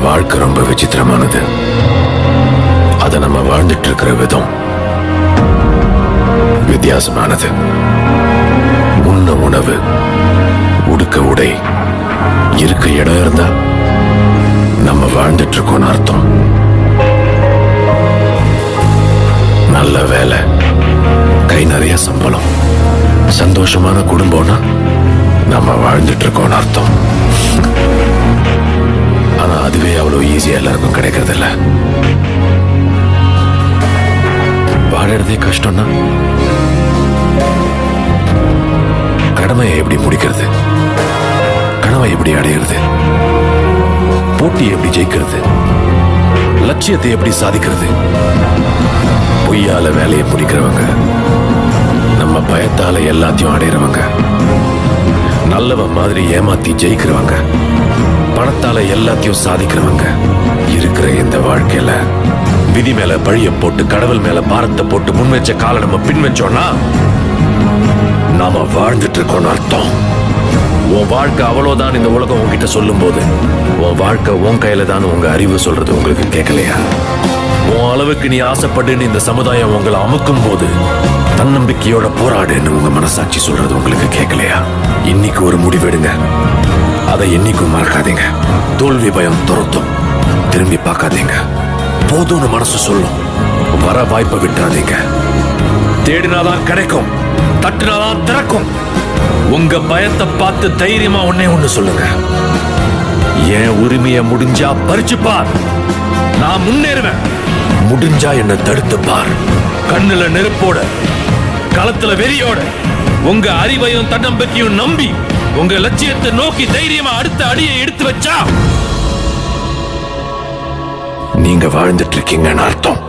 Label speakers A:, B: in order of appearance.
A: வாழ்க்கை ரொம்ப விசித்திரமானது. அதை நம்ம வாழ்ந்துட்டு இருக்கிற விதம் வித்தியாசமானது. உண்ண உணவு, உடுக்க உடை, இருக்க இடம் இருந்தா நம்ம வாழ்ந்துட்டு இருக்கோம்னு அர்த்தம். நல்ல வேலை, கை நிறைய சம்பளம், சந்தோஷமான குடும்பம்னா நம்ம வாழ்ந்துட்டு இருக்கோம்னு அர்த்தம். ஆனா அதுவே அவ்வளவு ஈஸியா எல்லாருக்கும் கிடைக்கிறது இல்ல. வாழறதே கஷ்டம்னா கடமையை எப்படி முடிக்கிறது, கனவை எப்படி அடையிறது, போட்டி எப்படி ஜெயிக்கிறது, லட்சியத்தை எப்படி சாதிக்கிறது? பொய்யால வேலையை முடிக்கிறவங்க, நம்ம பயத்தால எல்லாத்தையும் அடையிறவங்க, நல்லவன் மாதிரி ஏமாத்தி ஜெயிக்கிறவங்க, பணத்தால எல்லாத்தையும் சாதிக்கிறவங்க. இருக்கிற இந்த வாழ்க்கையில விதி மேல பழிய போட்டு கடவுள் மேல பாரத்தை போட்டு முன் வச்ச காலை நம்ம பின் வச்சோம்னா நாம வாழ்ந்துட்டு இருக்கோம்னு அர்த்தம். உன் வாழ்க்கை அவ்வளவுதான் இந்த உலகம் உன்கிட்ட சொல்லும் போது உன் வாழ்க்கை உன் கையில தான் உங்க அறிவு சொல்றது உங்களுக்கு கேட்கலையா? உன் அளவுக்கு நீ ஆசைப்பட்டு இந்த சமுதாயம் உங்களை அமுக்கும் போது தன்னம்பிக்கையோட போராடுன்னு உங்க மனசாட்சி சொல்றது உங்களுக்கு கேட்கலையா? இன்னைக்கு ஒரு முடிவெடுங்க, அதை என்னைக்கும் மறக்காதீங்க. தோல்வி பயம் துரத்தும், திரும்பி பார்க்காதீங்க. போதும்னு மனசு சொல்லும், வர வாய்ப்பை விட்டுறாதீங்க. தேடினாதான் கிடைக்கும், தட்டினாதான் திறக்கும். உங்க பயத்தை பார்த்து தைரியமா ஒண்ணு சொல்லுங்க, என் உரிமைய முடிஞ்சா பறிச்சு பார், நான் முன்னேறுவேன். முடிஞ்சா என்ன தடுத்து பார். கண்ணுல நெருப்போட, களத்துல வெறியோட, உங்க அறிவையும் தன்னம்பிக்கையும் நம்பி உங்க லட்சியத்தை நோக்கி தைரியமா அடுத்த அடியை எடுத்து வச்சா நீங்க வாழ்ந்துட்டு இருக்கீங்கன்னு அர்த்தம்.